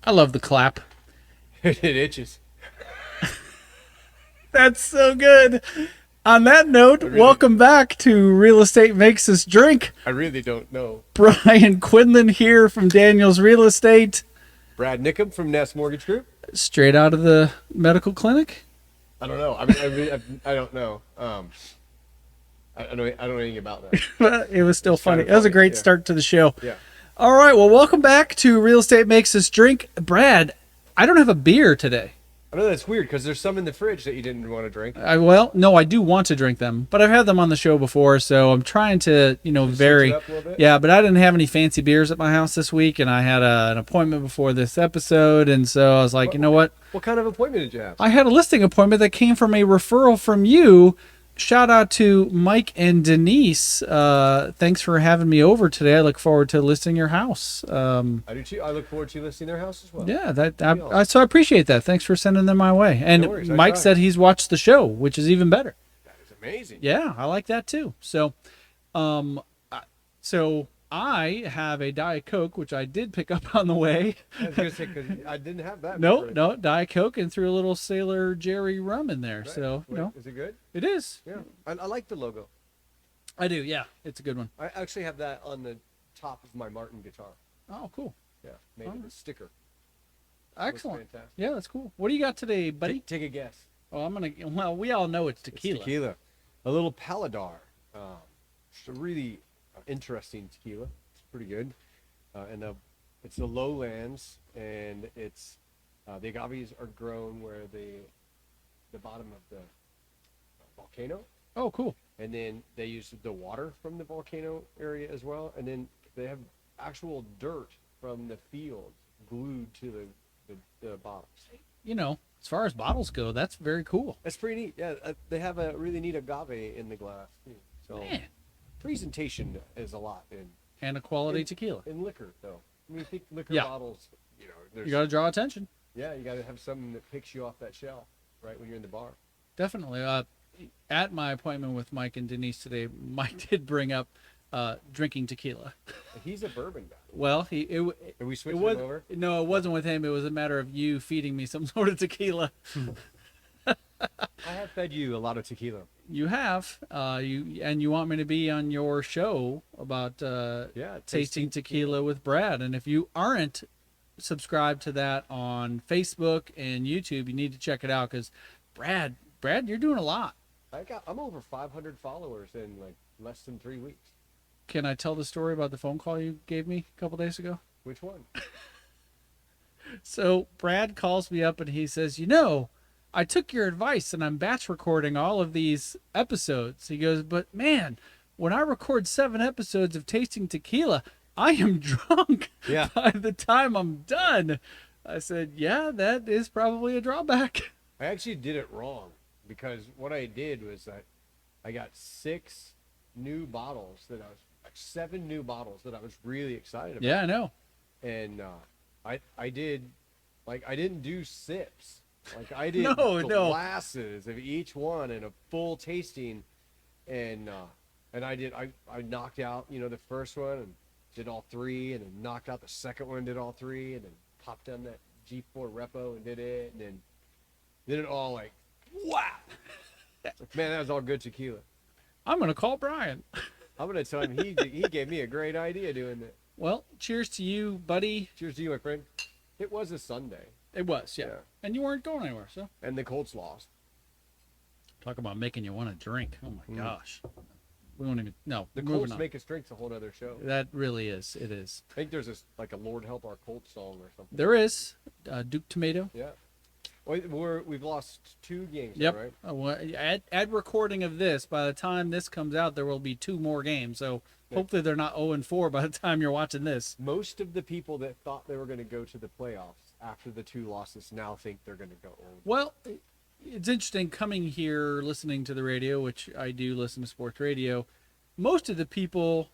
I love the clap. It itches. That's so good. On that note, welcome back to Real Estate Makes Us Drink. I really don't know. Brian Quinlan here from Daniel's Real Estate. Brad Nickham from Nest Mortgage Group. Straight out of the medical clinic. I don't know. I don't know. I don't know anything about that. It was still funny. kind It of was a funny, great yeah. start to the show. Yeah. All right. Well, welcome back to Real Estate Makes Us Drink. Brad, I don't have a beer today. I know that's weird because there's some in the fridge that you didn't want to drink. No, I do want to drink them, but I've had them on the show before, so I'm trying to, vary. Switch it up a little bit? Yeah, but I didn't have any fancy beers at my house this week, and I had an appointment before this episode, and so I was like, you know what? What kind of appointment did you have? I had a listing appointment that came from a referral from you. Shout out to Mike and Denise. Thanks for having me over today. I look forward to listing your house. I do too. I look forward to listing their house as well. Yeah, so I appreciate that. Thanks for sending them my way. And No worries, Mike said he's watched the show, which is even better. That is amazing. Yeah, I like that too. So, I have a Diet Coke, which I did pick up on the way. I was going to say because I didn't have that. No, Diet Coke, and threw a little Sailor Jerry rum in there. Right. So, Wait, is it good? it is. Yeah. I like the logo. I do. Yeah, it's a good one. I actually have that on the top of my Martin guitar. Oh, cool. Yeah, made of a sticker. Excellent. Fantastic. Yeah, that's cool. What do you got today, buddy? Take a guess. Oh, well, we all know it's It's tequila. tequila. A little Paladar. It's a really interesting tequila. It's pretty good. It's the lowlands, and it's the agaves are grown where the bottom of the volcano, Oh, cool. and then they use the water from the volcano area as well, and then they have actual dirt from the field glued to the bottles. As far as bottles go, that's very cool. That's pretty neat. Yeah, they have a really neat agave in the glass too. So Man. presentation is a lot And a quality tequila. in liquor though. I mean, think liquor Yeah. bottles. There's, You got to draw attention. yeah, you got to have something that picks you off that shelf right when you're in the bar. Definitely. At my appointment with Mike and Denise today, Mike did bring up drinking tequila. He's a bourbon guy. Well, Are we it switching was him over? no, it wasn't with him. It was a matter of you feeding me some sort of tequila. I have fed you a lot of tequila. You have, you want me to be on your show about Yeah, tasting tequila with Brad. And if you aren't subscribed to that on Facebook and YouTube, you need to check it out because Brad, you're doing a lot. I'm over 500 followers in like less than 3 weeks. Can I tell the story about the phone call you gave me a couple days ago? Which one? So Brad calls me up and he says, I took your advice and I'm batch recording all of these episodes. He goes, but man, when I record 7 episodes of tasting tequila, I am drunk Yeah. by the time I'm done. I said, yeah, that is probably a drawback. I actually did it wrong because what I did was that I got 6 new bottles that I was 7 new bottles that I was really excited about. Yeah, I know. And I didn't do sips. Like I did No. glasses of each one and a full tasting, and I knocked out the first one and did all 3, and then knocked out the second one, did all 3, and then popped on that G4 repo and did it, and then did it all like wow. Man, that was all good tequila. I'm going to call Brian. I'm gonna tell him he gave me a great idea doing that. Well, cheers to you, buddy. Cheers to you, my friend. It was a Sunday. It was, yeah. Yeah. And you weren't going anywhere, so. And the Colts lost. Talk about making you want to drink. Oh, my gosh. We won't even, no. The moving Colts on. make us drink's a whole other show. That really is. It is. I think there's a Lord Help Our Colts song or something. There is. Duke Tomato. Yeah. We've lost 2 games, Yep. right? Well, at recording of this, by the time this comes out, there will be 2 more games. So hopefully they're not 0-4 by the time you're watching this. Most of the people that thought they were going to go to the playoffs after the 2 losses now think they're going to go 0. Well, it's interesting coming here, listening to the radio, which I do listen to sports radio. Most of the people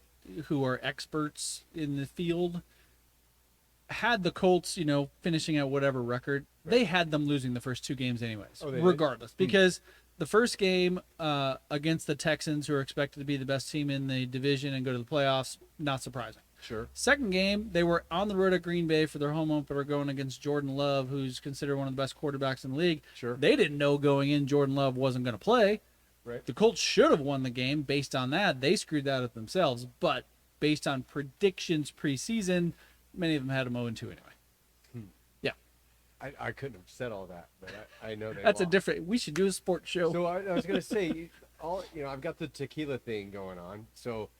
who are experts in the field had the Colts, finishing at whatever record. Right. They had them losing the first 2 games anyways, regardless. Because the first game against the Texans, who are expected to be the best team in the division and go to the playoffs, not surprising. Sure. Second game, they were on the road at Green Bay for their home opener going against Jordan Love, who's considered one of the best quarterbacks in the league. Sure. They didn't know going in Jordan Love wasn't going to play. Right. The Colts should have won the game based on that. They screwed that up themselves. But based on predictions preseason, many of them had them 0-2 anyway. Yeah. I couldn't have said all that, but I know they That's a lost. different. We should do a sports show. So I was gonna say, I've got the tequila thing going on. So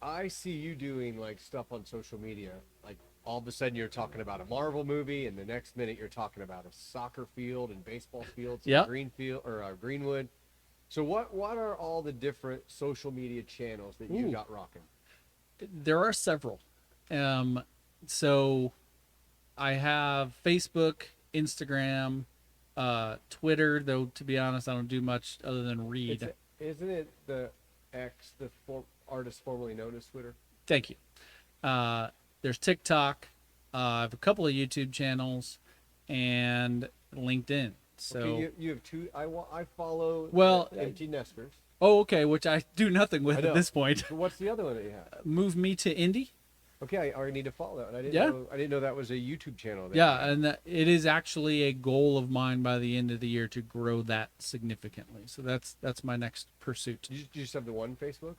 I see you doing like stuff on social media. Like all of a sudden you're talking about a Marvel movie, and the next minute you're talking about a soccer field and baseball fields, Yeah. Greenfield or Greenwood. So what are all the different social media channels that you Ooh. got rocking? There are several. So I have Facebook, Instagram, Twitter, though to be honest, I don't do much other than read. Isn't it the X, the artist formerly known as Twitter? Thank you. There's TikTok. I have a couple of YouTube channels and LinkedIn. So, Okay, you have two. I follow Well, Empty Nesters. okay, which I do nothing with I at know. this point. So what's the other one that you have? Move me to Indy. Okay, I already need to follow that. I didn't Yeah. know. I didn't know that was a YouTube channel. that you Yeah, had. and it is actually a goal of mine by the end of the year to grow that significantly. So that's my next pursuit. You just have the one Facebook.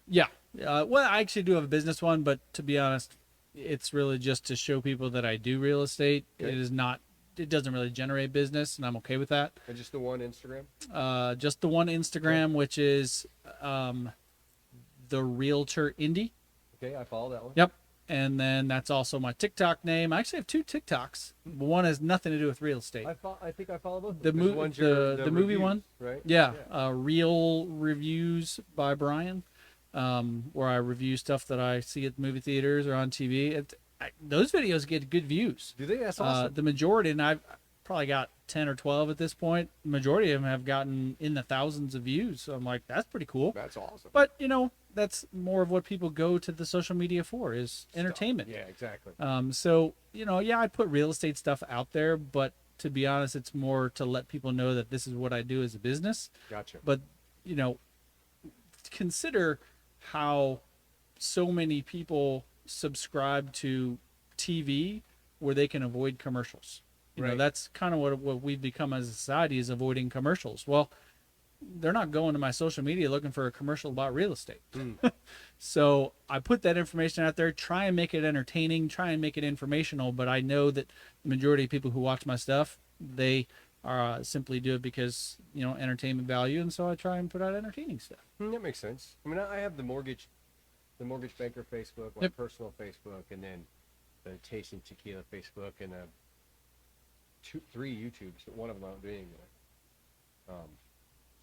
Yeah. Well, I actually do have a business one, but to be honest, it's really just to show people that I do real estate. Okay. It is not. It doesn't really generate business, and I'm okay with that. And just the one Instagram. Just the one Instagram, which is the Realtor Indy. Okay, I follow that one. Yep. And then that's also my TikTok name. I actually have two TikToks. One has nothing to do with real estate. I think I follow both. of The them, 'cause mo- one's the movie reviews, one? right? Yeah, Real Reviews by Brian, where I review stuff that I see at movie theaters or on TV. Those videos get good views. Do they? That's awesome. The majority, and I've probably got 10 or 12 at this point. The majority of them have gotten in the thousands of views. So I'm like, that's pretty cool. That's awesome. But, that's more of what people go to the social media for is entertainment. Yeah, exactly. So, I put real estate stuff out there, but to be honest, it's more to let people know that this is what I do as a business. Gotcha. But, consider how so many people subscribe to TV where they can avoid commercials. Right. That's kind of what we've become as a society is avoiding commercials. Well, they're not going to my social media looking for a commercial about real estate. So I put that information out there, try and make it entertaining, try and make it informational. But I know that the majority of people who watch my stuff, they simply do it because, entertainment value. And so I try and put out entertaining stuff. That makes sense. I mean, I have the mortgage banker Facebook, my Yep. personal Facebook, and then the Tasting Tequila Facebook, and 3 YouTubes. But one of them I don't do anything with.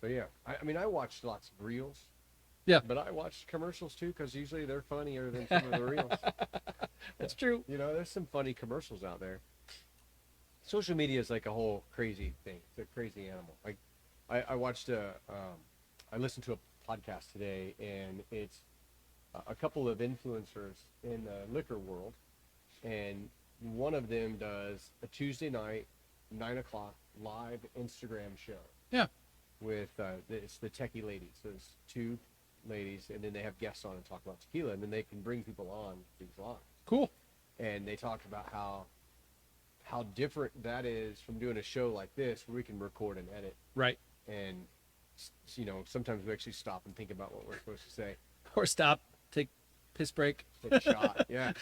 So yeah, I mean, I watch lots of reels. Yeah. But I watch commercials too, because usually they're funnier than some of the reels. That's true. There's some funny commercials out there. Social media is like a whole crazy thing. It's a crazy animal. I watched I listened to a podcast today, and it's a couple of influencers in the liquor world, and one of them does a Tuesday night, 9 o'clock live Instagram show. Yeah. With it's the Techie Ladies. There's 2 ladies, and then they have guests on and talk about tequila, and then they can bring people on these lives. Cool. And they talked about how different that is from doing a show like this, where we can record and edit, Right. and sometimes we actually stop and think about what we're supposed to say. Or stop, take piss break. Take a shot, yeah.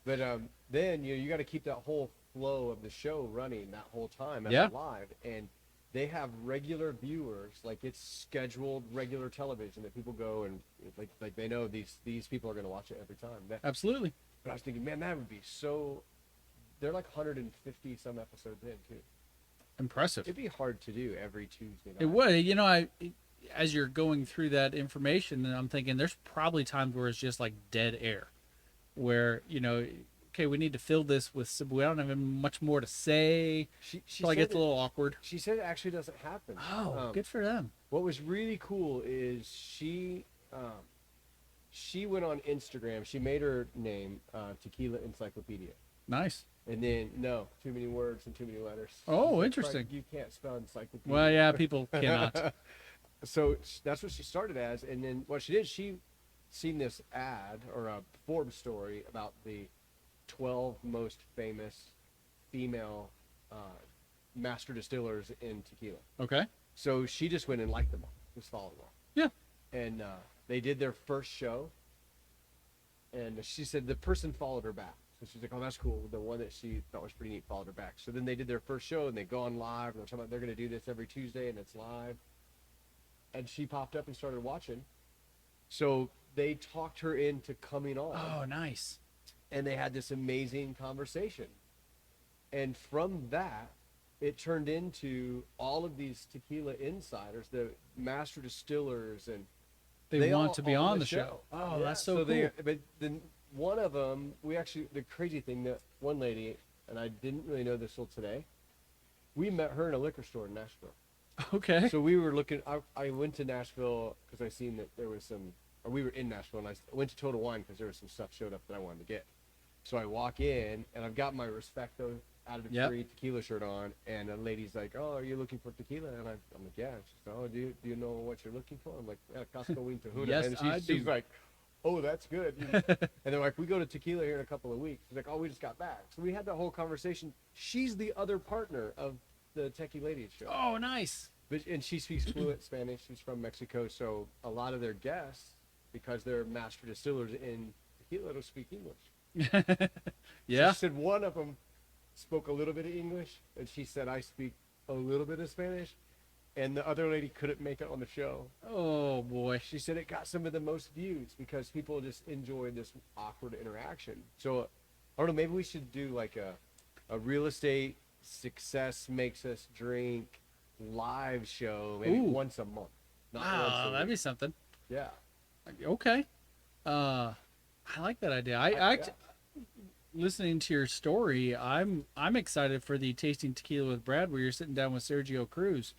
But then you got to keep that whole flow of the show running that whole time as Yeah. live, and they have regular viewers, like it's scheduled regular television that people go and like they know these people are going to watch it every time. Absolutely. But I was thinking, man, that would be so. They're like 150 some episodes in too. Impressive. It'd be hard to do every Tuesday night. It would. As you're going through that information, I'm thinking there's probably times where it's just like dead air, where okay, we need to fill this with. We don't have much more to say. She Probably said gets a little awkward. She said it actually doesn't happen. Oh, good for them. What was really cool is she went on Instagram. She made her name Tequila Encyclopedia. Nice. And then too many words and too many letters. Oh, She's like, interesting. "Frank, you can't spell encyclopedia." Well, yeah, people cannot. So that's what she started as, and then what she did, she seen this ad or a Forbes story about the 12 most famous female master distillers in tequila. Okay. So she just went and liked them all, just followed them all. Yeah. And they did their first show, and she said the person followed her back. So she's like, oh, that's cool. The one that she thought was pretty neat followed her back. So then they did their first show, and they go on live, and they're talking about they're going to do this every Tuesday, and it's live. And she popped up and started watching. So they talked her into coming on. Oh, nice. And they had this amazing conversation. And from that, it turned into all of these tequila insiders, the master distillers, and They want all to be on the show. Oh, Yeah, that's so cool. But then one of them, the crazy thing, that one lady, and I didn't really know this till today, we met her in a liquor store in Nashville. Okay. So we were looking, I went to Nashville because I seen that there was some, or we were in Nashville, and I went to Total Wine because there was some stuff showed up that I wanted to get. So I walk in, and I've got my Respecto out of the free tequila shirt on, and a lady's like, oh, are you looking for tequila? And I'm like, yeah. She's like, oh, do you know what you're looking for? I'm like, yeah, Costco Wing Tahuna. Yes, and I do. she's like, oh, that's good. And they're like, we go to tequila here in a couple of weeks. She's like, oh, we just got back. So we had that whole conversation. She's the other partner of the Techie Ladies show. Oh, nice. And she speaks fluent Spanish. She's from Mexico. So a lot of their guests, because they're master distillers in tequila, don't speak English. Yeah. She said one of them spoke a little bit of English, and she said, I speak a little bit of Spanish. And the other lady couldn't make it on the show. Oh, boy. She said it got some of the most views because people just enjoy this awkward interaction. So, I don't know, maybe we should do like a real estate success makes us drink live show maybe once a month. Not once a Wow, that'd week. be something. Yeah. Okay. I like that idea. I listening to your story, I'm excited for the Tasting Tequila with Brad, where you're sitting down with Sergio Cruz,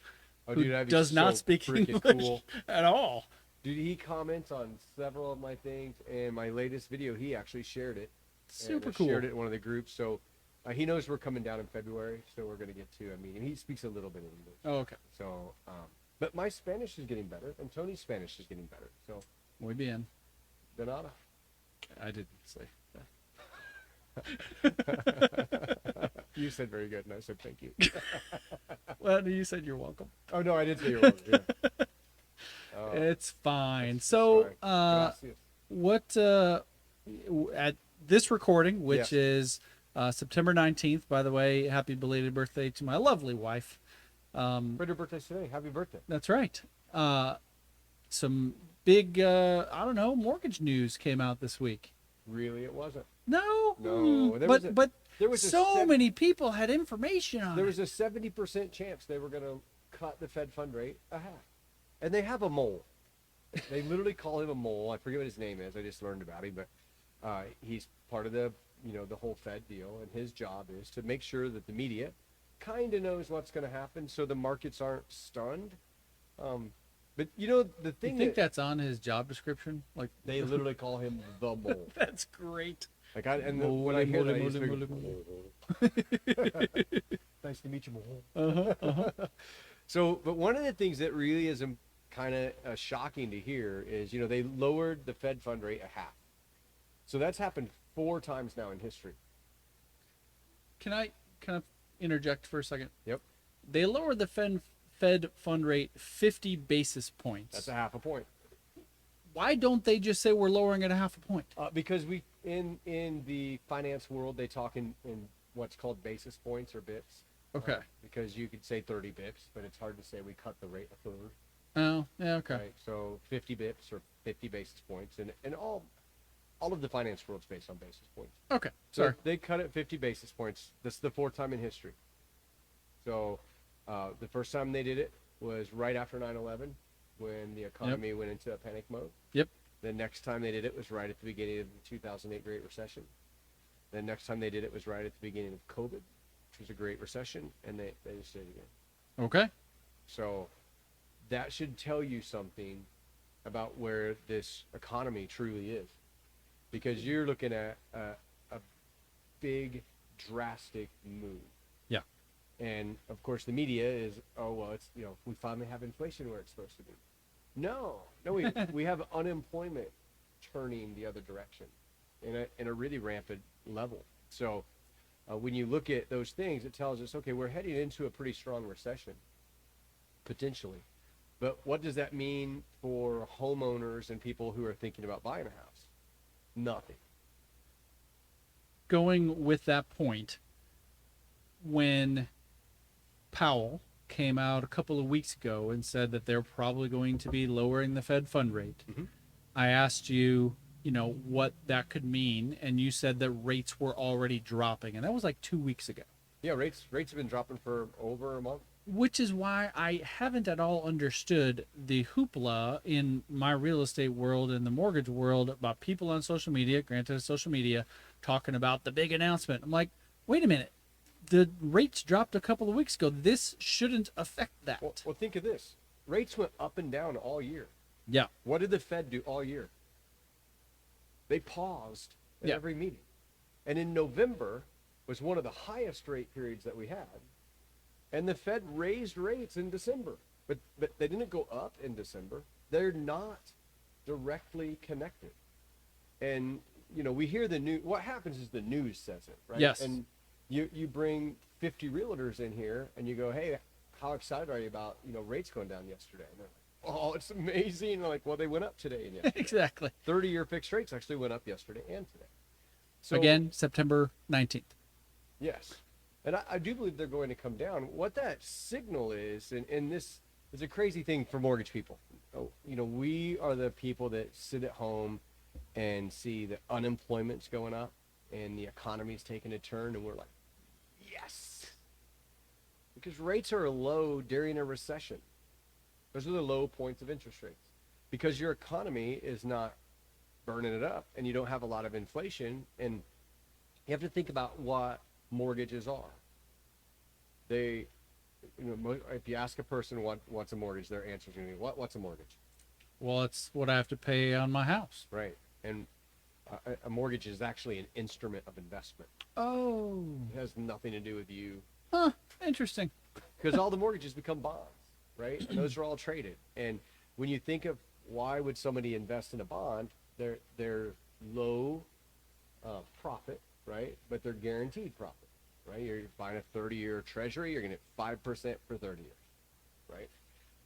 Oh, who dude, that'd be does not so speak freaking English cool. at all. Dude, he comments on several of my things, and my latest video, he actually shared it. Super And I cool. shared it in one of the groups, so he knows we're coming down in February, so we're going to get to, he speaks a little bit of English. Oh, okay. So, but my Spanish is getting better, and Tony's Spanish is getting better, so, Muy bien. de nada. I didn't say that. You said very good, and I said thank you. Well, you said you're welcome. Oh, no, I did say you're welcome. Yeah. It's fine. That's So, fine. Gracias. what at this recording, which is September 19th, by the way, happy belated birthday to my lovely wife. Her birthday today. Happy birthday. That's right. Some big, I don't know, mortgage news came out this week. Really, it wasn't. No, No, there but was a- but there was a so sev- many people had information on There it. was a 70% chance they were going to cut the Fed fund rate a half. And they have a mole. They literally call him a mole. I forget what his name is. I just learned about him, but he's part of the, the whole Fed deal, and his job is to make sure that the media kind of knows what's going to happen so the markets aren't stunned. But the You thing think that that's on his job description? Like, they literally call him the mole. that's great. Like when I hear that, I just think, nice to meet you, mole. So, but one of the things that really is kind of shocking to hear is, they lowered the Fed fund rate a half. So that's happened 4 times now in history. Can I interject for a second? Yep. They lowered the Fed fund rate 50 basis points. That's a half a point. Why don't they just say we're lowering it a half a point? Because we in the finance world, they talk in what's called basis points or bips. Okay. Because you could say 30 bips, but it's hard to say we cut the rate a third. Oh, yeah, okay. Right? So 50 bips or 50 basis points, and all of the finance world's based on basis points. Okay. So Sorry. they cut it 50 basis points. This is the 4th time in history. So the first time they did it was right after 9/11, when the economy went into a panic mode. Yep. The next time they did it was right at the beginning of the 2008 Great Recession. The next time they did it was right at the beginning of COVID, which was a Great Recession, and they just did it again. Okay. So that should tell you something about where this economy truly is, because you're looking at a big, drastic move. Yeah. And of course, the media is, oh well, it's we finally have inflation where it's supposed to be. No, we have unemployment turning the other direction in a really rampant level. So when you look at those things, it tells us, okay, we're heading into a pretty strong recession, potentially. But what does that mean for homeowners and people who are thinking about buying a house? Nothing. Going with that point, when Powell came out a couple of weeks ago and said that they're probably going to be lowering the Fed fund rate, I asked you, what that could mean, and you said that rates were already dropping, and that was like 2 weeks ago. Yeah, rates have been dropping for over a month. Which is why I haven't at all understood the hoopla in my real estate world and the mortgage world about people on social media, granted social media, talking about the big announcement. I'm like, wait a minute. The rates dropped a couple of weeks ago. This shouldn't affect that. Well, think of this. Rates went up and down all year. Yeah. What did the Fed do all year? They paused at every meeting. And in November was one of the highest rate periods that we had. And the Fed raised rates in December. But they didn't go up in December. They're not directly connected. And, we hear the news. What happens is the news says it, right? Yes. And you bring 50 realtors in here and you go, hey, how excited are you about, rates going down yesterday? And they're like, oh, it's amazing. And I'm like, well, they went up today and yesterday. Exactly. 30-year fixed rates actually went up yesterday and today. So again, September 19th. Yes. And I do believe they're going to come down. What that signal is, and this is a crazy thing for mortgage people. We are the people that sit at home and see the unemployment's going up and the economy's taking a turn, and we're like, yes. Because rates are low during a recession. Those are the low points of interest rates. Because your economy is not burning it up and you don't have a lot of inflation, and you have to think about what mortgages are. If you ask a person what's a mortgage, their answer is going to be, what's a mortgage? Well, it's what I have to pay on my house. Right. And a mortgage is actually an instrument of investment. Oh. It has nothing to do with you. Huh. Interesting. Because all the mortgages become bonds, right? And those are all traded. And when you think of why would somebody invest in a bond, they're low profit, right? But they're guaranteed profit, right? You're buying a 30-year treasury, you're going to get 5% for 30 years, right?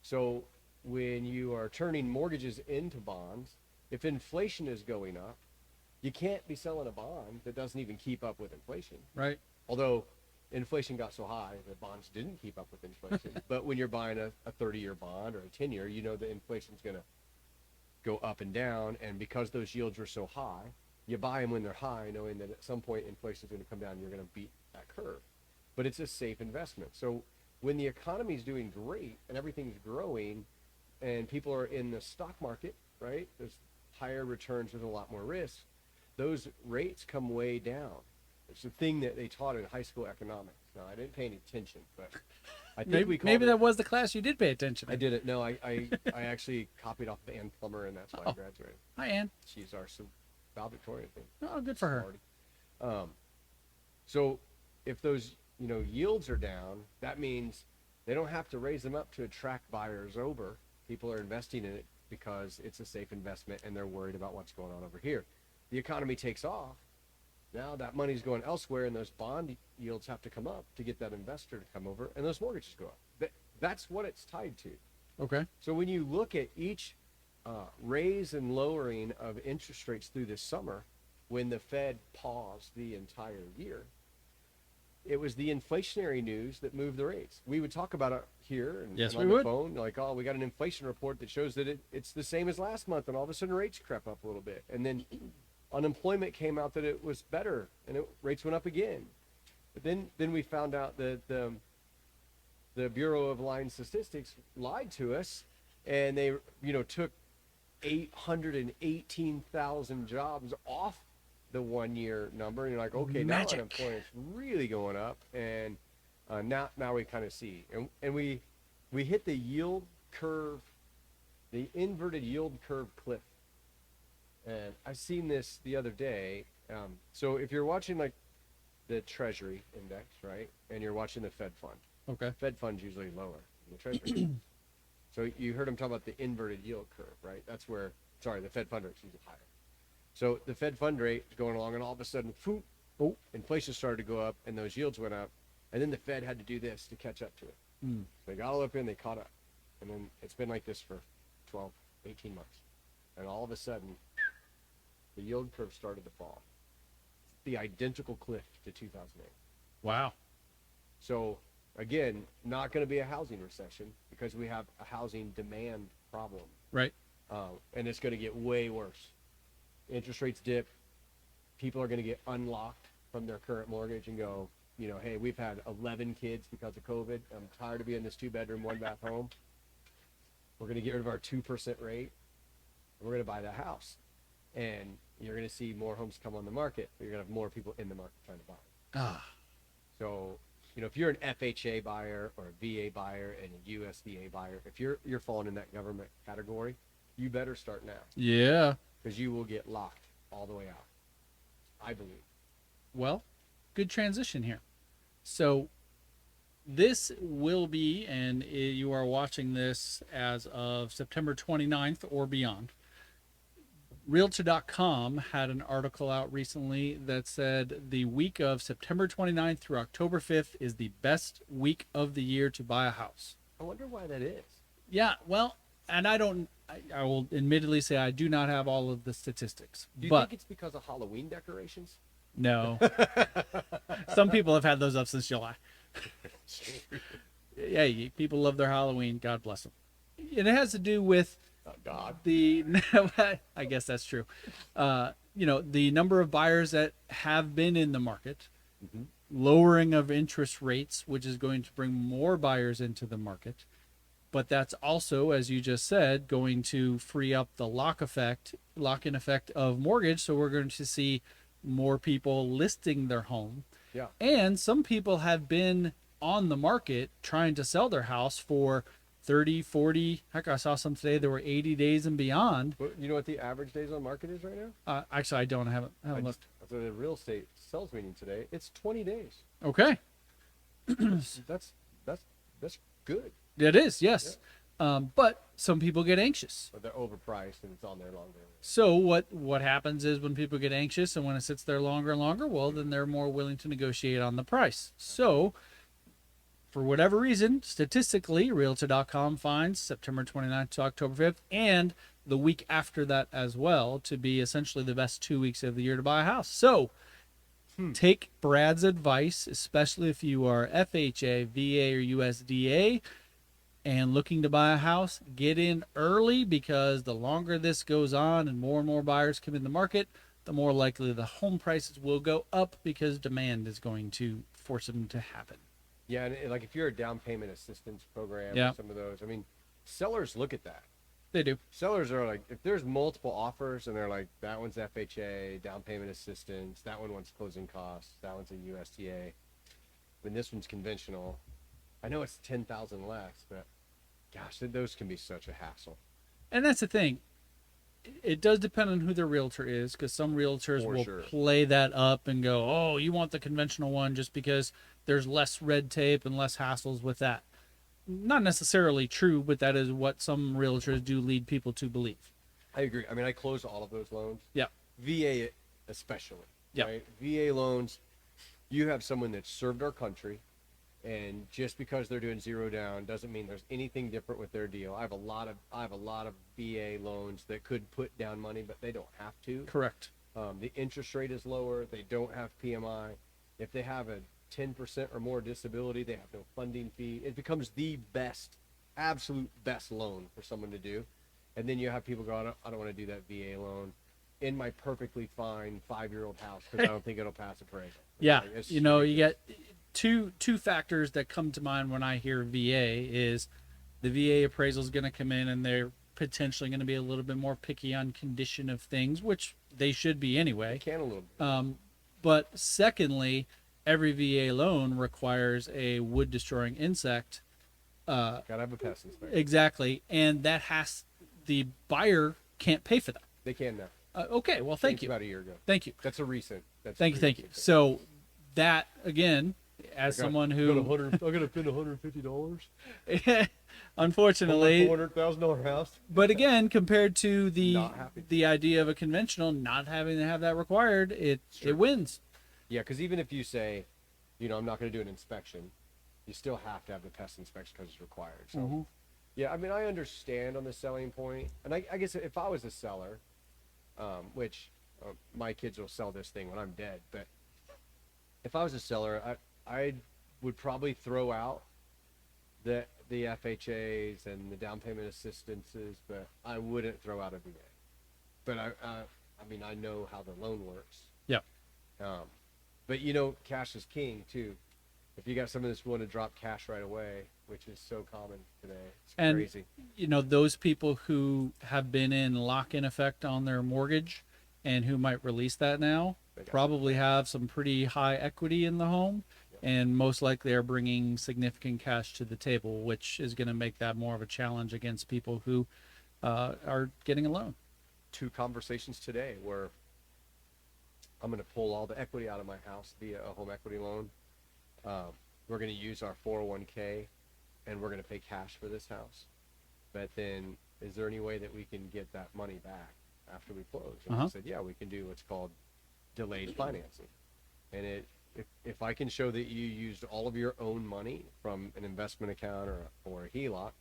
So when you are turning mortgages into bonds, if inflation is going up, you can't be selling a bond that doesn't even keep up with inflation. Right. Although inflation got so high that bonds didn't keep up with inflation. But when you're buying a 30-year bond or a 10-year, you know that inflation's going to go up and down. And because those yields are so high, you buy them when they're high, knowing that at some point inflation's going to come down and you're going to beat that curve. But it's a safe investment. So when the economy's doing great and everything's growing and people are in the stock market, right? There's higher returns with a lot more risk. Those rates come way down. It's a thing that they taught in high school economics. Now, I didn't pay any attention, but I think maybe that was the class you did pay attention to. I did it. No, I actually copied off of Ann Plummer, and that's why I graduated. Hi, Ann. She's our valedictorian thing. Oh, good for her. So if those yields are down, that means they don't have to raise them up to attract buyers over. People are investing in it because it's a safe investment, and they're worried about what's going on over here. The economy takes off. Now that money's going elsewhere, and those bond yields have to come up to get that investor to come over, and those mortgages go up. That's what it's tied to. Okay. So when you look at each raise and lowering of interest rates through this summer, when the Fed paused the entire year, it was the inflationary news that moved the rates. We would talk about it here and, yes, and on the phone, like, oh, we got an inflation report that shows that it's the same as last month, and all of a sudden rates crept up a little bit. And then unemployment came out that it was better, and rates went up again. But then we found out that the Bureau of Line Statistics lied to us, and they took 818,000 jobs off the 1 year number, and you're like, okay, now unemployment's really going up, and now we kind of see, and we hit the yield curve, the inverted yield curve cliff. And I seen this the other day. So if you're watching like the Treasury index, right, and you're watching the Fed fund, okay, Fed fund's usually lower than the Treasury. So you heard him talk about the inverted yield curve, right? That's where, the Fed fund rate's usually higher. So the Fed fund rate is going along, and all of a sudden, poof, oh, inflation started to go up, and those yields went up, and then the Fed had to do this to catch up to it. Mm. They got all up in, they caught up, and then it's been like this for 12, 18 months, and all of a sudden, the yield curve started to fall. The identical cliff to 2008. Wow. So again, not going to be a housing recession because we have a housing demand problem, Right. and it's going to get way worse. Interest rates dip. People are going to get unlocked from their current mortgage and go, hey, we've had 11 kids because of COVID. I'm tired of being in this 2-bedroom, 1-bath home. We're going to get rid of our 2% rate. And we're going to buy that house. And you're going to see more homes come on the market, but you're going to have more people in the market trying to buy. Ah. So, if you're an FHA buyer or a VA buyer and a USDA buyer, if you're falling in that government category, you better start now. Yeah. Because you will get locked all the way out, I believe. Well, good transition here. So this will be, and you are watching this as of September 29th or beyond. Realtor.com had an article out recently that said the week of September 29th through October 5th is the best week of the year to buy a house. I wonder why that is. Yeah, well, and I will admittedly say I do not have all of the statistics. Do you but think it's because of Halloween decorations? No. Some people have had those up since July. Yeah, people love their Halloween. God bless them. And it has to do with God. I guess that's true. The number of buyers that have been in the market, Mm-hmm. lowering of interest rates, which is going to bring more buyers into the market. But that's also, as you just said, going to free up the lock-in effect of mortgage. So we're going to see more people listing their home. Yeah. And some people have been on the market trying to sell their house for 30, 40, heck, I saw some today, there were 80 days and beyond. Well, you know what the average days on market is right now? Actually, I haven't looked. At the real estate sales meeting today, it's 20 days. Okay. That's good. It is, yes. Yeah. But some people get anxious. But they're overpriced and it's on there longer. So what happens is when people get anxious and when it sits there longer and longer, well, then they're more willing to negotiate on the price. So for whatever reason, statistically, Realtor.com finds September 29th to October 5th and the week after that as well to be essentially the best 2 weeks of the year to buy a house. So take Brad's advice, especially if you are FHA, VA, or USDA, and looking to buy a house, get in early, because the longer this goes on and more buyers come in the market, the more likely the home prices will go up because demand is going to force them to happen. Yeah, and like if you're a down payment assistance program, Yeah. or some of those, I mean, sellers look at that. They do. Sellers are like, if there's multiple offers and they're like, that one's FHA, down payment assistance, that one wants closing costs, that one's a USDA, when this one's conventional. I know it's 10,000 less, but gosh, those can be such a hassle. And that's the thing. It does depend on who the realtor is, because some realtors For will sure. play that up and go, oh, you want the conventional one just because there's less red tape and less hassles with that. Not necessarily true, but that is what some realtors do lead people to believe. I agree. I mean, I closed all of those loans. Yeah. VA especially. Yeah. Right? VA loans, you have someone that served our country, and just because they're doing zero down doesn't mean there's anything different with their deal. I have a lot of VA loans that could put down money, but they don't have to. Correct. The interest rate is lower. They don't have PMI. If they have a 10% or more disability, they have no funding fee. It becomes the best, absolute best loan for someone to do. And then you have people go, I don't want to do that VA loan in my perfectly fine 5-year-old house because I don't think it'll pass appraisal. Yeah. Like, it's You get ridiculous. two factors that come to mind when I hear VA is the VA appraisal is going to come in and they're potentially going to be a little bit more picky on condition of things, which they should be They anyway. can a little bit. But secondly, every VA loan requires a wood destroying insect. Gotta have a pest inspector. Exactly. And the buyer can't pay for that. They can now. Okay. Well, thank It's you. about a year ago. Thank you. That's a recent. Thank you. So that, again, as I got- someone I who, gotta spend $150 unfortunately, $400,000 house. but again, compared to Not happy. the idea of a conventional not having to have that required, it Sure. wins. Yeah, because even if you say, I'm not going to do an inspection, you still have to have the pest inspection because it's required. So, Mhm. yeah, I mean, I understand on the selling point, and I guess if I was a seller, which my kids will sell this thing when I'm dead, but if I was a seller, I would probably throw out the FHAs and the down payment assistances, but I wouldn't throw out a VA. But I mean, I know how the loan works. Yeah. But cash is king too. If you got someone that's willing to drop cash right away, which is so common today, it's And crazy. those people who have been in lock-in effect on their mortgage and who might release that now They got probably have some pretty high equity in the home, Yep. and most likely are bringing significant cash to the table, which is going to make that more of a challenge against people who are getting a loan. 2 conversations today where I'm going to pull all the equity out of my house via a home equity loan. We're going to use our 401k, and we're going to pay cash for this house. But then, is there any way that we can get that money back after we close? And I said, yeah, we can do what's called delayed financing. And if I can show that you used all of your own money from an investment account or a HELOC,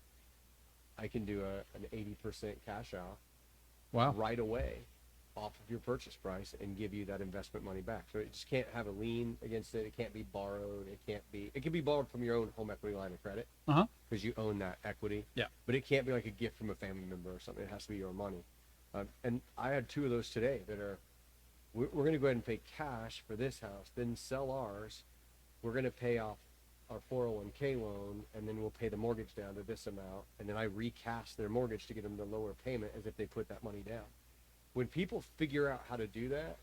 I can do an 80% cash out Wow. right away off of your purchase price and give you that investment money back. So it just can't have a lien against it. It can't be borrowed. It can be borrowed from your own home equity line of credit because you own that equity. Yeah. But it can't be like a gift from a family member or something. It has to be your money. And I had 2 of those today that we're going to go ahead and pay cash for this house, then sell ours. We're going to pay off our 401k loan, and then we'll pay the mortgage down to this amount. And then I recast their mortgage to get them the lower payment as if they put that money down. When people figure out how to do that,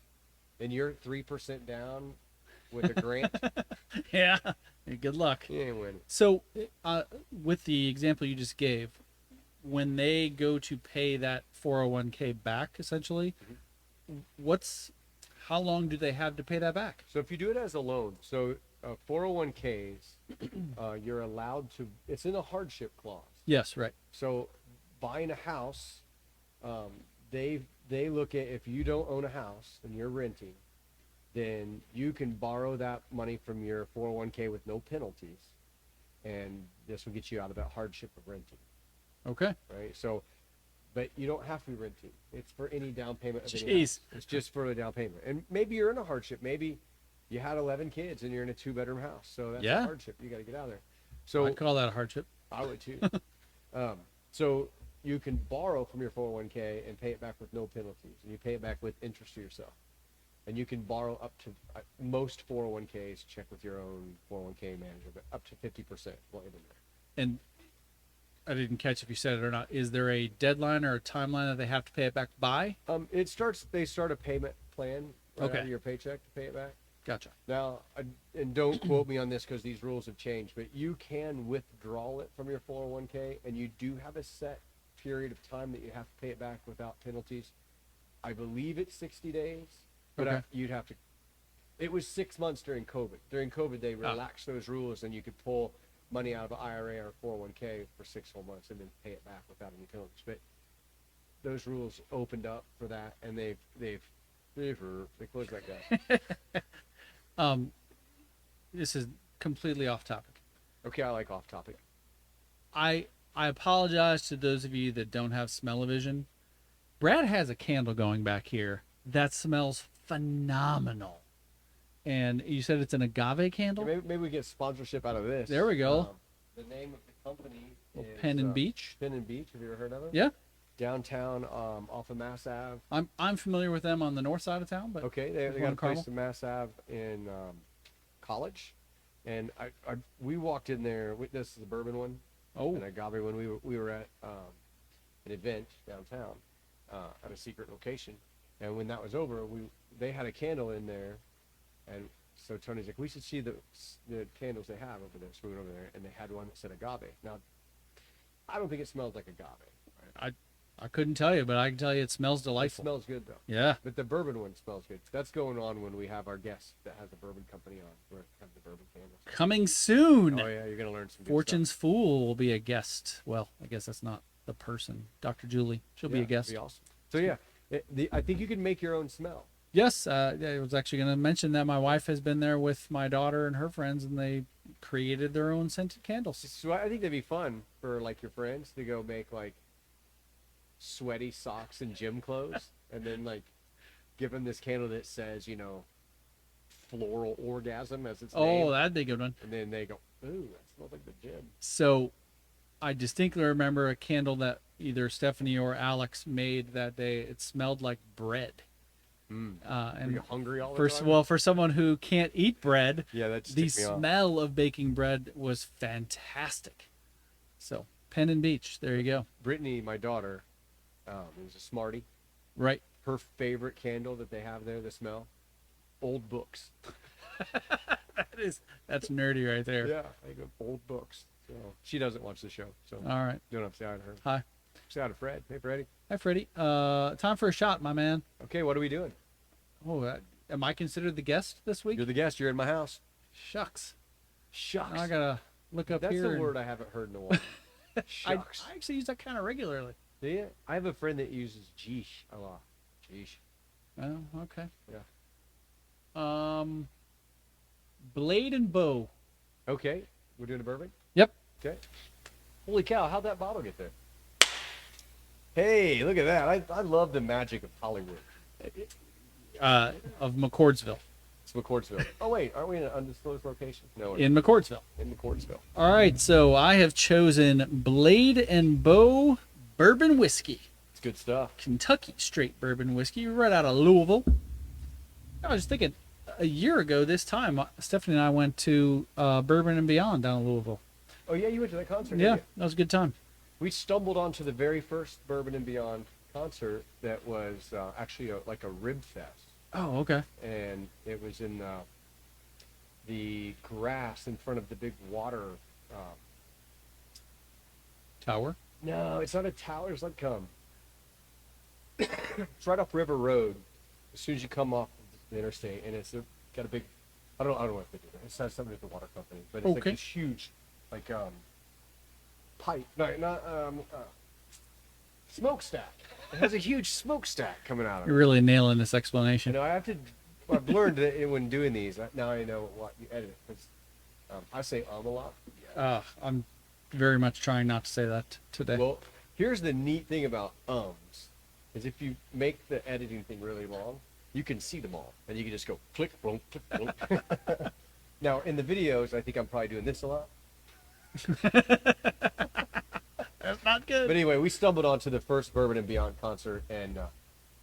and you're 3% down with a grant, Yeah. Good luck. you ain't winning. So, with the example you just gave, when they go to pay that 401k back, essentially, how long do they have to pay that back? So if you do it as a loan, 401ks, you're allowed to, it's in a hardship clause. Yes, right. So buying a house, they look at, if you don't own a house and you're renting, then you can borrow that money from your 401k with no penalties, and this will get you out of that hardship of renting. Okay. Right? So, but you don't have to be renting. It's for any down payment of any Jeez. house. It's just for the down payment. And maybe you're in a hardship. Maybe you had 11 kids and you're in a 2-bedroom house. So that's a hardship. You got to get out of there. So I'd call that a hardship. I would too. So you can borrow from your 401k and pay it back with no penalties, and you pay it back with interest to yourself. And you can borrow up to most 401ks. Check with your own 401k manager, but up to 50% will in there. And I didn't catch if you said it or not. Is there a deadline or a timeline that they have to pay it back by? They start a payment plan right Okay. out of your paycheck to pay it back. Gotcha. Now, and don't quote me on this because these rules have changed, but you can withdraw it from your 401k, and you do have a set period of time that you have to pay it back without penalties. I believe it's 60 days, but Okay. you'd have to. It was 6 months during COVID. During COVID, they relaxed those rules, and you could pull money out of an IRA or 401k for 6 whole months and then pay it back without any penalties. But those rules opened up for that, and they closed that gap. This is completely off topic. Okay, I like off topic. I apologize to those of you that don't have smell-o-vision. Brad has a candle going back here that smells phenomenal. And you said it's an agave candle? Maybe we get sponsorship out of this. There we go. The name of the company is Penn and Beach? Penn and Beach. Have you ever heard of it? Yeah. Downtown, off of Mass Ave. I'm familiar with them on the north side of town, but Okay, they One got a in place Carmel? in Mass Ave in College, and we walked in there. This is the bourbon one, and agave when we were at an event downtown at a secret location, and when that was over, they had a candle in there, and so Tony's like, we should see the candles they have over there. So we went over there, and they had one that said agave. Now, I don't think it smells like agave. Right? I couldn't tell you, but I can tell you it smells It delightful. smells good though. Yeah. But the bourbon one smells good. That's going on when we have our guest that has a bourbon company on. We're gonna have the bourbon candles. Coming soon. Oh yeah, you're gonna learn some good Fortune's stuff. Fool will be a guest. Well, I guess that's not the person. Dr. Julie. She'll be a Yeah, guest. it'd be awesome. So yeah, I think you can make your own smell. Yes, I was actually going to mention that my wife has been there with my daughter and her friends, and they created their own scented candles. So I think that'd be fun for like your friends to go make like sweaty socks and gym clothes, and then like give them this candle that says, floral orgasm as its name, Oh, that'd be a good one. and then they go, ooh, that smells like the gym. So I distinctly remember a candle that either Stephanie or Alex made that day. It smelled like bread. Are And you hungry all the for, time? well, for someone who can't eat bread, Yeah, that just the ticked me off. smell of baking bread was fantastic. So Penn and Beach, there you go. Brittany, my daughter, is a smarty. Right. Her favorite candle that they have there, the smell, old books. That's nerdy right there. Yeah, I go old books. So she doesn't watch the show, so All right. don't have to say hi to her. Hi. Say hi to Fred. Hey, Freddie. Hi, Freddie. Time for a shot, my man. Okay, what are we doing? Oh, am I considered the guest this week? You're the guest. You're in my house. Shucks. Shucks. Now I gotta look up That's here. the word I haven't heard in a while. I Shucks. actually use that kind of regularly. Do you? I have a friend that uses geesh a lot. Geesh. Oh, okay. Yeah. Blade and bow. Okay, we're doing a bourbon? Yep. Okay. Holy cow, how'd that bottle get there? Hey, look at that. I love the magic of Hollywood. Of McCordsville. It's McCordsville. Oh, wait, aren't we in an undisclosed location? No, we're In McCordsville. in McCordsville. All right, so I have chosen Blade and Bow Bourbon Whiskey. It's good stuff. Kentucky straight bourbon whiskey right out of Louisville. I was thinking a year ago this time, Stephanie and I went to Bourbon and Beyond down in Louisville. Oh, yeah, you went to that concert, didn't Yeah, you? that was a good time. We stumbled onto the very first Bourbon and Beyond concert that was actually like a rib fest. Oh, okay. And it was in the grass in front of the big water. Tower. No, it's not a tower. It's like it's right off River Road. As soon as you come off the interstate, and got a big. I don't know what they do. It has something with the water company, but it's like Okay. this huge, like pipe. No, not smokestack. It has a huge smokestack coming out of it. You're really nailing this You explanation. know, I've learned that when doing these, now I know what you edit. 'Cause, I say a lot. I'm very much trying not to say that today. Well, here's the neat thing about is if you make the editing thing really long, you can see them all, and you can just go click, boom, click, boom. Now, in the videos, I think I'm probably doing this a lot. That's not good. But anyway, we stumbled onto the first Bourbon and Beyond concert and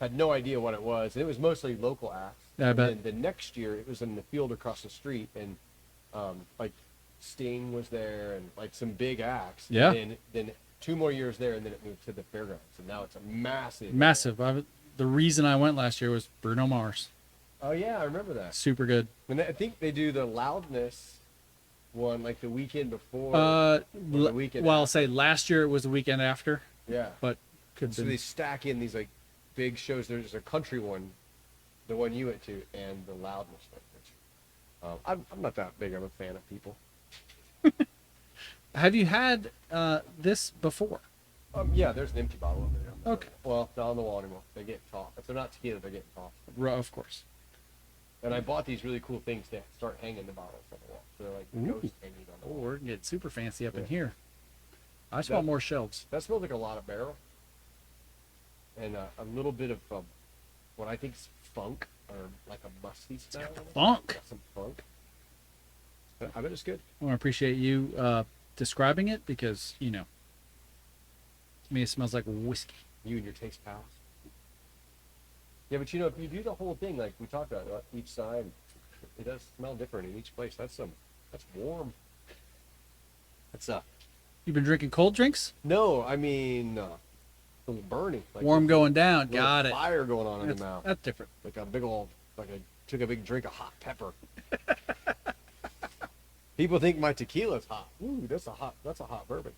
had no idea what it was. And it was mostly local acts. Yeah, I and bet. then the next year, it was in the field across the street, and like Sting was there, and like some big acts. Yeah. And then 2 more years there, and then it moved to the fairgrounds, and now it's a massive. Massive. The reason I went last year was Bruno Mars. Oh yeah, I remember that. Super good. And I think they do the Loudness one like the weekend before. the weekend Well, I'll after. say last year it was the weekend after, Yeah. but could So be. they stack in these like big shows. There's a country one, the one you went to, and the Loudness one. Which, I'm not that big of a fan of people. Have you had this before? Yeah, there's an empty bottle over there. Okay. Well, not on the wall anymore. They get tossed. If they're not tequila, they're getting tossed. Of course. And I bought these really cool things to start hanging the bottles on the wall. So they're like Ooh. ghosts hanging on the Oh, wall. we're getting super fancy up in Yeah. here. I just want more shelves. That smells like a lot of barrel. And a little bit of what I think is funk, or like a musty smell. Funk. Got some funk. But I bet it's good. I want to appreciate you describing it because, to me it smells like whiskey. You and your taste pals. Yeah, but if you do the whole thing like we talked about, each side, it does smell different in each place. That's warm. That's You've been drinking cold drinks? no, I mean, a little burning. Like Warm going down. a little Got it. fire going on in the mouth. That's different. Like a big old, like I took a big drink of hot pepper. People think my tequila's hot. Ooh, that's a hot bourbon.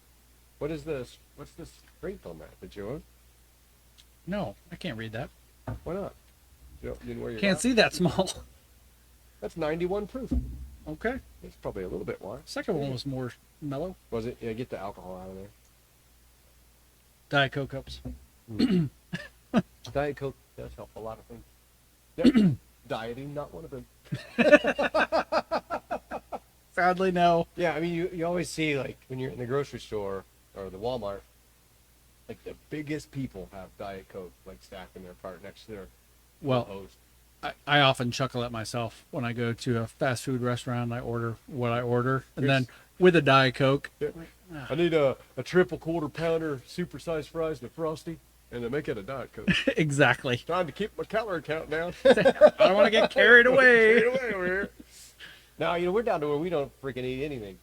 What is this? What's this strength on that? Did you want? No, I can't read that. Why not? You didn't wear your Can't glasses? see that small. That's 91 proof. Okay. It's probably a little bit more. Second one was more mellow. Was it? Yeah, get the alcohol out of there. Diet Coke cups. Diet Coke does help a lot of things. Yep. Dieting, not one of them. Sadly, no. Yeah, I mean, you always see, like, when you're in the grocery store or the Walmart, like, the biggest people have Diet Coke, like, stacked in their cart next to their Well, hose. I often chuckle at myself when I go to a fast food restaurant. I order what I order, and then with a Diet Coke. Yeah. I need a triple quarter pounder, supersized fries, and a Frosty, and to make it a Diet Coke. Exactly. Trying to keep my calorie count down. I don't want to get carried away. Carried away over here. Now, we're down to where we don't freaking eat anything.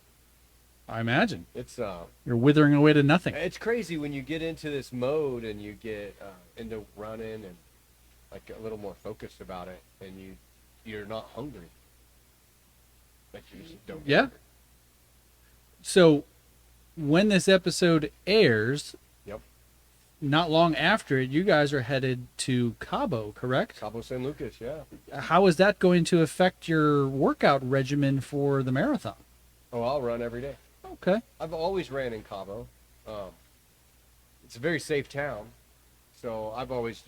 I imagine It's you're withering away to nothing. it's crazy when you get into this mode and you get into running and like a little more focused about it, and you're not hungry. Like you just don't. Get Yeah. hungry. So, when this episode airs, Yep. not long after it, you guys are headed to Cabo, correct? Cabo San Lucas, yeah. How is that going to affect your workout regimen for the marathon? Oh, I'll run every day. Okay. I've always ran in Cabo. It's a very safe town, so I've always,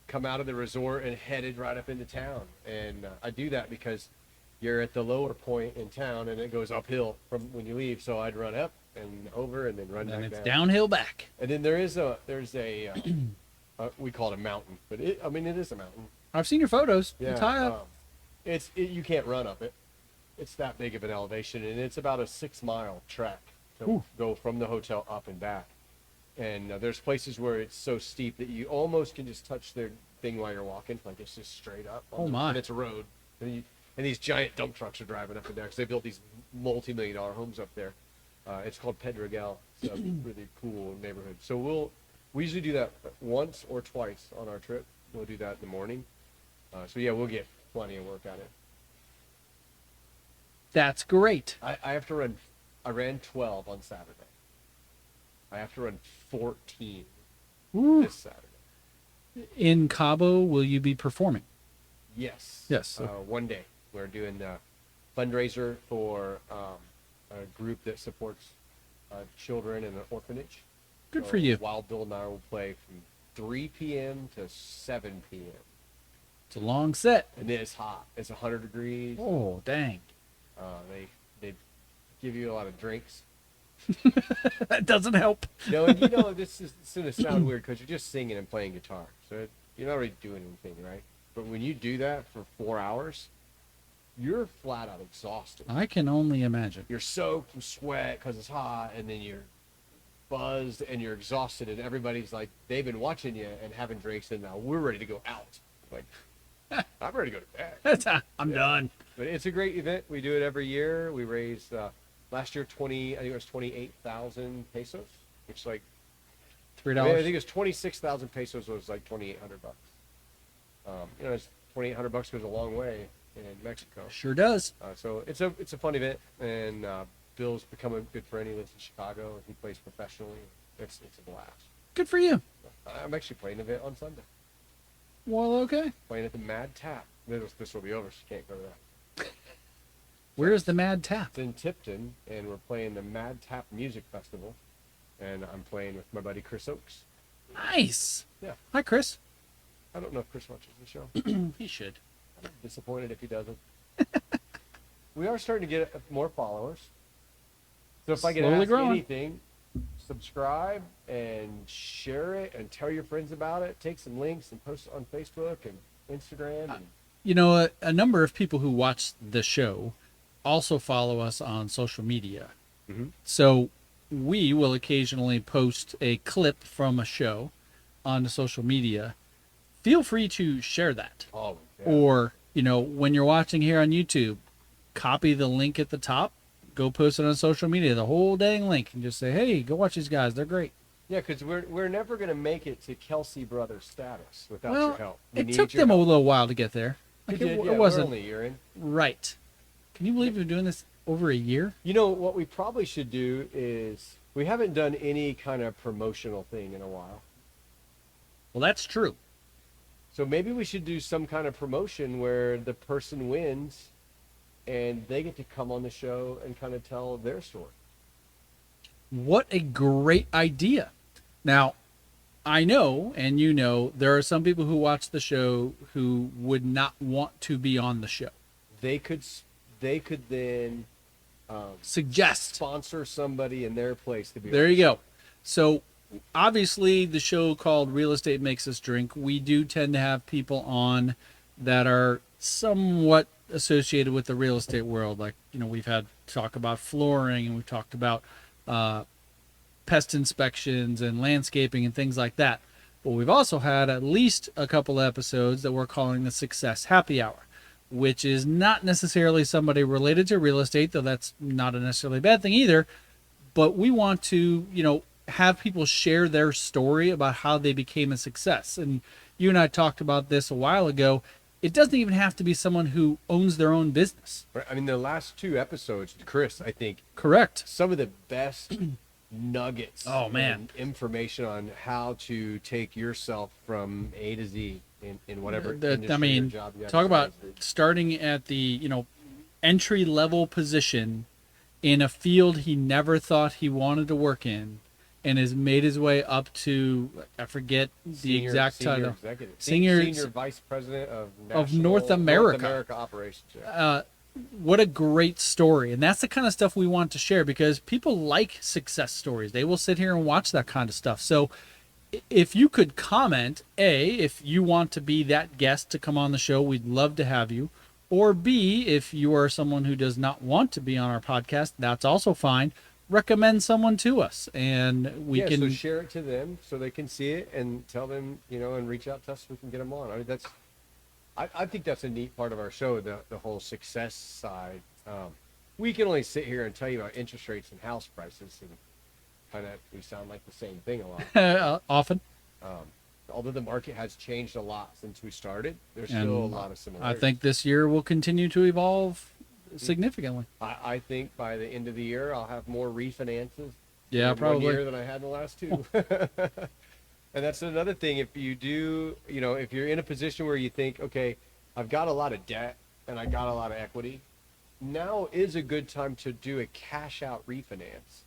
come out of the resort and headed right up into town. And I do that because you're at the lower point in town, and it goes uphill from when you leave. So I'd run up and over, and then run And back it's down. downhill back. And then there's a we call it a mountain, but it is a mountain. I've seen your photos. Yeah, It's high up. you can't run up it. It's that big of an elevation, and it's about a 6-mile trek to Ooh. go from the hotel up and back. And there's places where it's so steep that you almost can just touch their thing while you're walking, like it's just straight up. Oh, my. And it's a road, and these giant dump trucks are driving up and down because they built these multi-million-dollar homes up there. It's called Pedregal. It's a really cool neighborhood. So we usually do that once or twice on our trip. We'll do that in the morning. So yeah, we'll get plenty of work at it. That's great. I have to run. I ran 12 on Saturday. I have to run 14 Ooh. this Saturday. In Cabo, will you be performing? Yes. Yes. One day we're doing a fundraiser for a group that supports children in an orphanage. Good for you. Wild Bill and I will play from 3 p.m. to 7 p.m. It's a long set. And it's hot. It's 100 degrees. Oh, dang. They give you a lot of drinks. That doesn't help. And this is going to sound weird because you're just singing and playing guitar. So you're not really doing anything, right? But when you do that for 4 hours, you're flat out exhausted. I can only imagine. You're soaked from sweat because it's hot, and then you're buzzed and you're exhausted, and everybody's like, they've been watching you and having drinks, and now we're ready to go out. Like, I'm ready to go to bed. I'm done. But it's a great event. We do it every year. We raised last year I think it was 28,000 pesos, which is like $3. I think it was 26,000 pesos was like $2,800. It's $2,800 goes a long way in Mexico. Sure does. So it's a fun event, and Bill's become a good friend. He lives in Chicago. He plays professionally. It's a blast. Good for you. I'm actually playing an event on Sunday. Well, okay. Playing at the Mad Tap. This will be over, so you can't go to that. Where's the Mad Tap? It's in Tipton, and we're playing the Mad Tap Music Festival, and I'm playing with my buddy Chris Oakes. Nice. Yeah. Hi, Chris. I don't know if Chris watches the show. He should. I'm disappointed if he doesn't. We are starting to get more followers. So if I can Slowly ask growing. anything, subscribe and share it and tell your friends about it. Take some links and post it on Facebook and Instagram. And A number of people who watch the show also follow us on social media. Mhm. So we will occasionally post a clip from a show on social media. Feel free to share that. oh, yeah. Or, when you're watching here on YouTube, copy the link at the top, go post it on social media, the whole dang link, and just say, hey, go watch these guys. They're great. Yeah, because we're never going to make it to Kelsey Brothers status without Well, your help. We it need took your them a help. little while to get there. Like, We did, it yeah, wasn't we're only a year in. right. Can you believe we're doing this over a year? What we probably should do is we haven't done any kind of promotional thing in a while. Well, that's true. So maybe we should do some kind of promotion where the person wins and they get to come on the show and kind of tell their story. What a great idea. Now, I know, and you know, there are some people who watch the show who would not want to be on the show. They could then Suggest. sponsor somebody in their place to be. There you go. So obviously the show called Real Estate Makes Us Drink, we do tend to have people on that are somewhat associated with the real estate world. Like, you know, we've had talk about flooring, and we've talked about pest inspections and landscaping and things like that. But we've also had at least a couple episodes that we're calling the Success Happy Hour, which is not necessarily somebody related to real estate, though that's not a necessarily bad thing either. But we want to, you know, have people share their story about how they became a success. And you and I talked about this a while ago. It doesn't even have to be someone who owns their own business. Right. I mean, the last 2 episodes, Chris, I think Correct. some of the best nuggets. Oh, man. And information on how to take yourself from A to Z in whatever industry I mean, or job you have. talk about starting at the, you know, entry level position in a field he never thought he wanted to work in, and has made his way up to, I forget the exact title. Executive. Senior Vice President of North America. operations. Yeah. What a great story. And that's the kind of stuff we want to share, because people like success stories. They will sit here and watch that kind of stuff. So if you could comment, A, if you want to be that guest to come on the show, we'd love to have you. Or B, if you are someone who does not want to be on our podcast, that's also fine. Recommend someone to us, and we can so share it to them so they can see it and tell them, you know, and reach out to us so we can get them on. I mean, I think that's a neat part of our show, the whole success side. We can only sit here and tell you about interest rates and house prices, and kind of we sound like the same thing a lot. often. Although the market has changed a lot since we started, there's And still a lot of similarities. I think this year will continue to evolve significantly. I think by the end of the year, I'll have more refinances. Yeah, in probably. 1 year than I had in the last 2. And that's another thing. If you do, you know, if you're in a position where you think, okay, I've got a lot of debt and I got a lot of equity, now is a good time to do a cash out refinance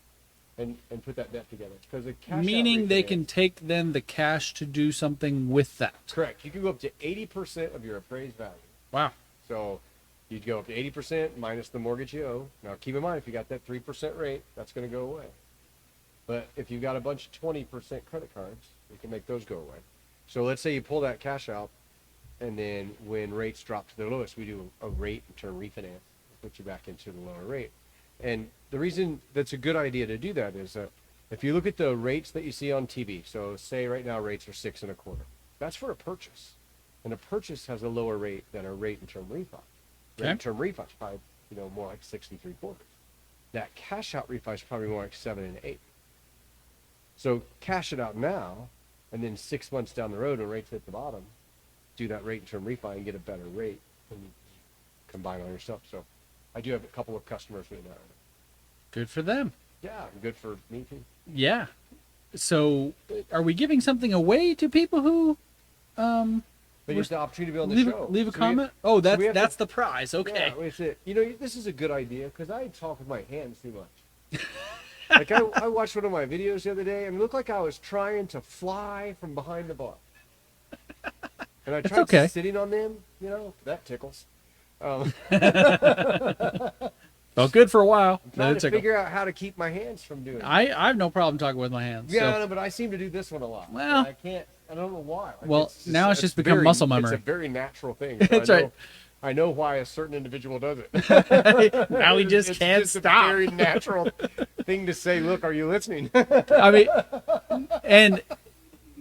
and put that debt together. Because a cash Meaning out they refinance- can take then the cash to do something with that. Correct. You can go up to 80% of your appraised value. Wow. So you'd go up to 80% minus the mortgage you owe. Now, keep in mind, if you got that 3% rate, that's going to go away. But if you've got a bunch of 20% credit cards, you can make those go away. So let's say you pull that cash out, and then when rates drop to the lowest, we do a rate and term refinance, put you back into the lower rate. And the reason that's a good idea to do that is if you look at the rates that you see on TV, so say right now rates are 6.25%. That's for a purchase, and a purchase has a lower rate than a rate and term refi. Rate and term refi is probably, you know, more like 6.75%. That cash out refi is probably more like 7.125%. So cash it out now, and then 6 months down the road when rates hit the bottom, do that rate and term refi and get a better rate and combine all your stuff. So I do have a couple of customers doing that. Good for them. Yeah, good for me too. Yeah. So are we giving something away to people who But you have the opportunity to be on the show. leave a So comment? That's the prize. Okay. Yeah, that's it. You know, this is a good idea because I talk with my hands too much. Like I watched one of my videos the other day, and it looked like I was trying to fly from behind the bar. And I tried sitting on them, you know, that tickles. Felt good for a while. I'm trying to figure out how to keep my hands from doing it. I have no problem talking with my hands. Yeah, so. I know, but I seem to do this one a lot. Well, I don't know why. Like, well, now it's just become muscle memory. It's a very natural thing. So That's right. I know why a certain individual does it. Now he just can't it's stop. A very natural thing to say. Look, are you listening? I mean, and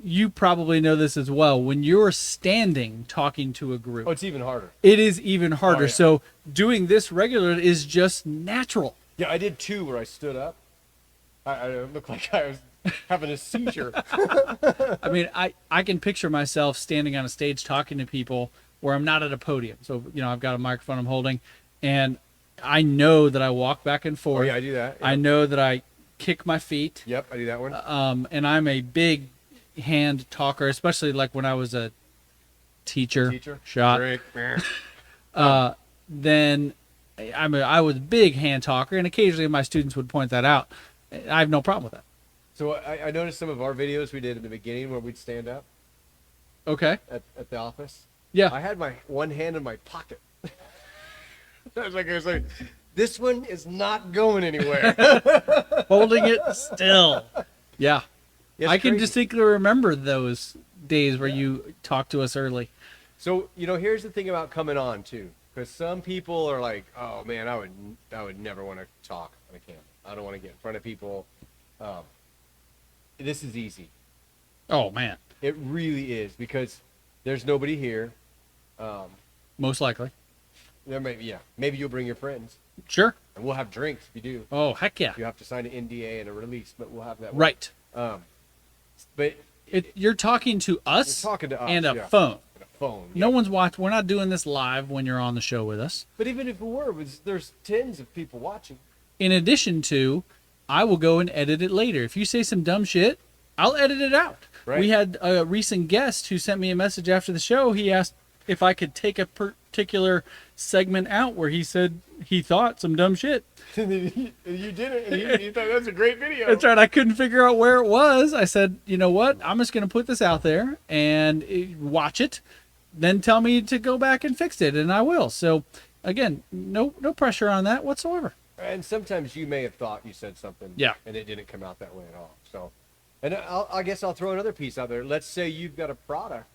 you probably know this as well. When you're standing talking to a group, Oh, it's even harder. it is even harder. Oh, yeah. So doing this regularly is just natural. Yeah, I did 2 where I stood up. I looked like I was having a seizure. I mean, I can picture myself standing on a stage talking to people where I'm not at a podium. So, you know, I've got a microphone I'm holding, and I know that I walk back and forth. Oh, yeah, I do that. Yeah. I know that I kick my feet. Yep, I do that one. And I'm a big, hand talker, especially like when I was a teacher. Shot. Drink. Then I was a big hand talker, and occasionally my students would point that out. I have no problem with that. So I noticed some of our videos we did in the beginning where we'd stand up Okay. at the office. Yeah. I had my one hand in my pocket. I was like, this one is not going anywhere. Holding it still. Yeah. It's I can crazy. distinctly remember those days where you talked to us early. So, here's the thing about coming on too, because some people are like, "Oh man, I would never want to talk on a camera. I don't want to get in front of people." This is easy. Oh, man. It really is, because there's nobody here. Most likely. Maybe you'll bring your friends, Sure. and we'll have drinks if you do. Oh, heck yeah. You have to sign an NDA and a release, but we'll have that. Right. But You're talking to us, you're talking to us, and a yeah. phone. And a phone. No yeah. one's watching. We're not doing this live when you're on the show with us. But even if it were, there's tens of people watching. In addition to, I will go and edit it later. If you say some dumb shit, I'll edit it out. Right. We had a recent guest who sent me a message after the show. He asked if I could take a particular segment out where he said he thought some dumb shit. You did it, and you thought that was a great video. That's right. I couldn't figure out where it was. I said, you know what? I'm just going to put this out there and watch it, then tell me to go back and fix it, and I will. So, again, no pressure on that whatsoever. And sometimes you may have thought you said something, Yeah. and it didn't come out that way at all. So, and I guess I'll throw another piece out there. Let's say you've got a product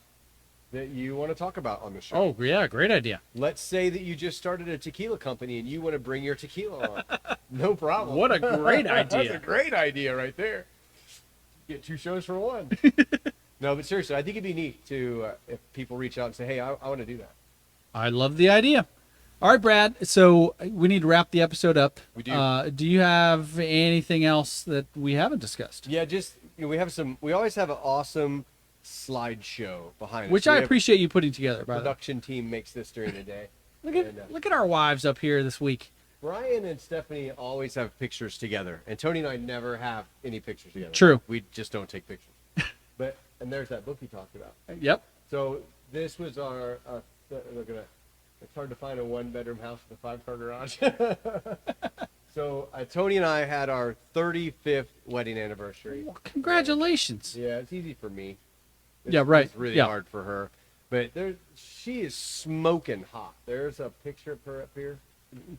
that you want to talk about on the show. Oh, yeah, great idea. Let's say that you just started a tequila company and you want to bring your tequila on. No problem. What a great That's idea. a great idea right there. Get 2 shows for 1. No, but seriously, I think it'd be neat to if people reach out and say, "Hey, I want to do that." I love the idea. All right, Brad. So we need to wrap the episode up. We do. Do you have anything else that we haven't discussed? Yeah, just we always have an awesome slideshow behind us. Which We I have- appreciate you putting together, by the way. Production team makes this during the day. Look at our wives up here this week. Brian and Stephanie always have pictures together, and Tony and I never have any pictures together. True. We just don't take pictures. And there's that book you talked about. Yep. So this was our. Look at that. It's hard to find a 1-bedroom house with a 5-car garage. So Tony and I had our 35th wedding anniversary. Well, congratulations. Yeah, it's easy for me. Yeah, right. It's really Yeah. hard for her. But she is smoking hot. There's a picture of her up here.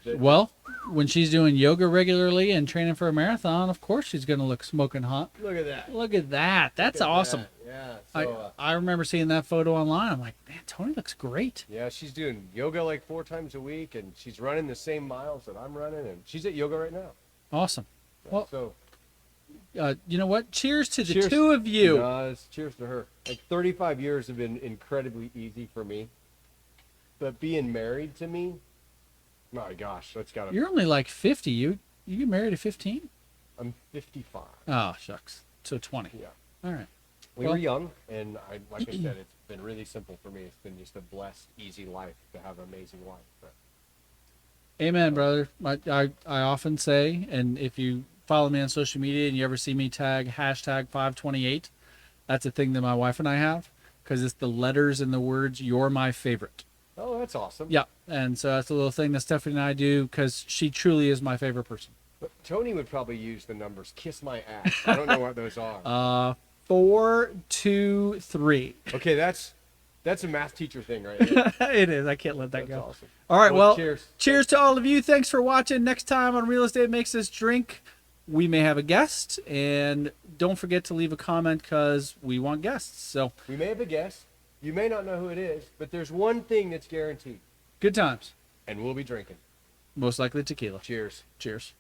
Well, when she's doing yoga regularly and training for a marathon, of course she's going to look smoking hot. Look at that. Look at that. That's Look at awesome. that. Yeah. So, I remember seeing that photo online. I'm like, man, Tony looks great. yeah, she's doing yoga like 4 times a week, and she's running the same miles that I'm running, and she's at yoga right now. Awesome. Well, So you know what? Cheers to the cheers. two of you. Cheers to her. Like 35 years have been incredibly easy for me, but being married to me, my gosh, that's gotta. You're only like 50. You get married at 15? I'm 55. Oh, shucks. So 20. Yeah. All right. We Well- were young, and like I said, it's been really simple for me. It's been just a blessed, easy life to have an amazing wife. But Amen, brother. I often say, and if you follow me on social media and you ever see me tag hashtag 528, that's a thing that my wife and I have, because it's the letters and the words, "You're my favorite." oh, that's awesome. Yeah. And so that's a little thing that Stephanie and I do, because she truly is my favorite person. But Tony would probably use the numbers "kiss my ass." I don't know what those are. 4, 2, 3. Okay, that's a math teacher thing, right? There. It is. I can't let that That's go. awesome. All right. Well, cheers. Cheers to all of you. Thanks for watching. Next time on Real Estate Makes Us Drink, we may have a guest. And don't forget to leave a comment, because we want guests. So We may have a guest. You may not know who it is, but there's one thing that's guaranteed, good times. and we'll be drinking. Most likely tequila. Cheers. Cheers.